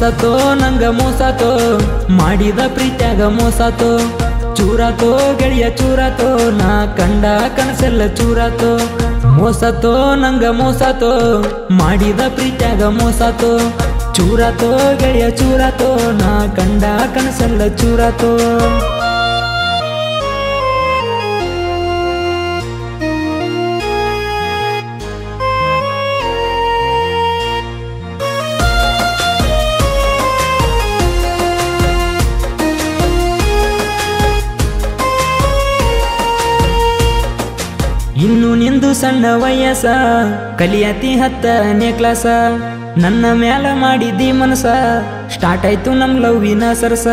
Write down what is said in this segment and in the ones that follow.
ಮೋಸತೋ ನಂಗ ಮೋಸತೋ ಮಾಡಿದ ಪ್ರೀತ್ಯಾಗ ಮೋಸತೋ ಚೂರಾತೋ ಗೆಳೆಯ ಚೂರಾತೋ ನಾ ಕಂಡ ಕನಸೆಲ್ಲ ಚೂರಾತೋ ಮೋಸತೋ ನಂಗ ಮೋಸತೋ ಮಾಡಿದ ಪ್ರೀತ್ಯಾಗ ಮೋಸತೋ ಚೂರಾತೋ ಗೆಳೆಯ ಚೂರಾತೋ ನಾ ಕಂಡ ಕನಸೆಲ್ಲ ಚೂರಾತೋ ಇನ್ನು ನಿಂದು ಸಣ್ಣ ವಯಸ್ಸ ಕಲಿಯತಿ 10ನೇ ಕ್ಲಾಸ ನನ್ನ ಮ್ಯಾಲ ಮಾಡಿದ್ದಿ ಮನಸ ಸ್ಟಾರ್ಟ್ ಆಯ್ತು ನಮ್ ಲವ್ವಿನ ಸರಸ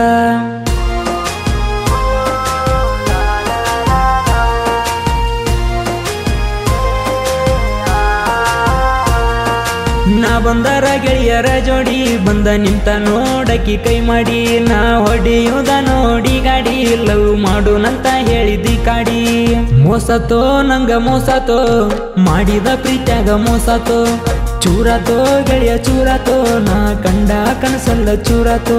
ನಾ ಬಂದರ ಗೆಳೆಯರ ಜೋಡಿ ಬಂದ ನಿಂತ ನೋಡಕಿ ಕೈ ಮಾಡಿ ನಾ ಹೊಡೆಯುವುದ ನೋಡಿ ಗಾಡಿ ಲವ್ ಮಾಡೋನಂತ ಹೇಳಿದ್ದಿ ಕಾಡಿ ಮೋಸತೋ ನಂಗ ಮೋಸತೋ ಮಾಡಿದ ಪ್ರೀತ್ಯಾಗ ಮೋಸತೋ ಚೂರಾತೋ ಗೆಳೆಯ ಚೂರಾತೋ ನಾ ಕಂಡ ಕನಸಲ್ಲ ಚೂರಾತೋ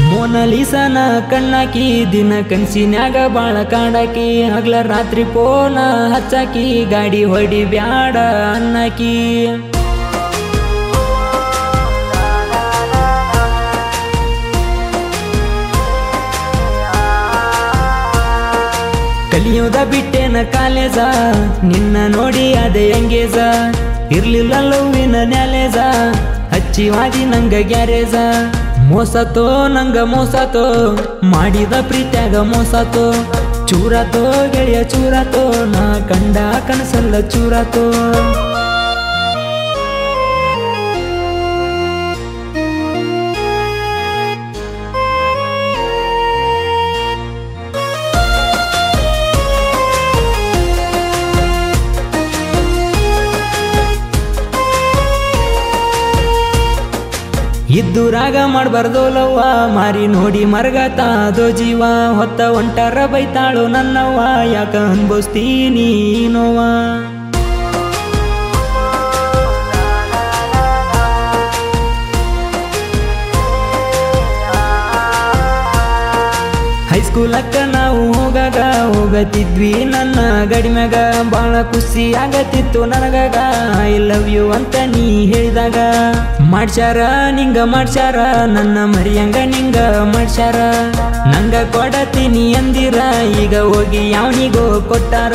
ಮೋನಾಲಿಸನ ಕಣ್ಣಾಕಿ ದಿನ ಕನ್ಸಿನ್ಯಾಗ ಬಾಳ ಕಾಡಾಕಿ ಹಗ್ಲ ರಾತ್ರಿ ಪೋನ ಹಚ್ಚಾಕಿ ಗಾಡಿ ಹೊಡಿ ಬ್ಯಾಡ ಅನ್ನಕಿ ಕಲಿಯೋದ ಬಿಟ್ಟೇನ ಕಾಲೇಜ ನಿನ್ನ ನೋಡಿ ಅದೇ ಎಂಗೇಜ ಇರ್ಲಿಲ್ಲ ಲವ್ವಿನ ನ್ಯಾಲೇಜ ಹಚ್ಚಿವಾದಿ ನಂಗ ಗ್ಯಾರೇಜ ಮೋಸತೋ ನಂಗ ಮೋಸತೋ ಮಾಡಿದ ಪ್ರೀತ್ಯಾಗ ಮೋಸತೋ ಚೂರಾತೋ ಗೆಳೆಯ ಚೂರಾತೋ ನಾ ಕಂಡ ಕನಸಲ್ಲ ಚೂರಾತೋ ಇದ್ದೂರಾಗ ಮಾಡ್ಬಾರ್ದು ಲವ್ವ ಮಾರಿ ನೋಡಿ ಮರಗತಾದೋ ಜೀವ ಹೊತ್ತ ಹೊಂಟಾರ ಬೈತಾಳು ನನ್ನವ್ವ ಯಾಕ ಅನ್ಭವಿಸ್ತೀನಿ ನೋವ ಹೈಸ್ಕೂಲಕ್ಕ ನಾವು ಹೋಗತಿದ್ವಿ ನನ್ನ ಗಡಿಮ್ಯಾಗ ಬಾಳ ಖುಷಿ ಆಗತ್ತಿತ್ತು ನನಗಾಗ ಐ ಲವ್ ಯು ಅಂತ ನೀ ಹೇಳಿದಾಗ ಮಾಡ್ಸ್ಯಾರ ನಿಂಗ ಮಾಡ್ಸ್ಯಾರ ನನ್ನ ಮರಿಯಂಗ ನಿಂಗ ಮಾಡ್ಸ್ಯಾರ ನಂಗ ಕೊಡತೀನಿ ಅಂದಿರ ಈಗ ಹೋಗಿ ಯಾವನಿಗೋ ಕೊಟ್ಟಾರ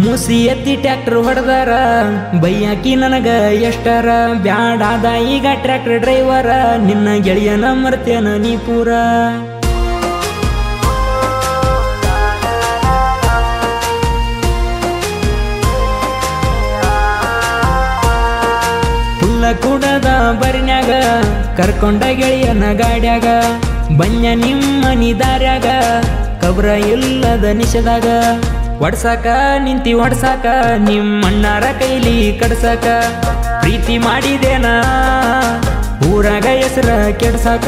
ಮೂಸಿ ಎತ್ತಿ ಟ್ರ್ಯಾಕ್ಟರ್ ಹೊಡೆದಾರ ಬೈಯಾಕಿ ನನಗ ಎಷ್ಟರ ಬ್ಯಾಡಾದ ಈಗ ಟ್ರ್ಯಾಕ್ಟರ್ ಡ್ರೈವರ ನಿನ್ನ ಗೆಳೆಯನ ಮರ್ತೇನ ನೀ ಪೂರ ಪುಲ್ಲ ಕೂಡದ ಬರಿನ್ಯಾಗ ಕರ್ಕೊಂಡ ಗೆಳೆಯನ ಗಾಡ್ಯಾಗ ಬನ್ಯ ನಿಮ್ಮನಿ ದಾರ್ಯಾಗ ಕಬ್ರ ಇಲ್ಲದ ನಿಷದಾಗ ಒಡ್ಸಾಕ ನಿಂತಿ ಒಡ್ಸಾಕ ನಿಮ್ಮಣ್ಣಾರ ಕೈಲಿ ಕಡ್ಸಾಕ ಪ್ರೀತಿ ಮಾಡಿದೇನಾ ಊರಾಗ ಹೆಸರ ಕೆಡ್ಸಾಕ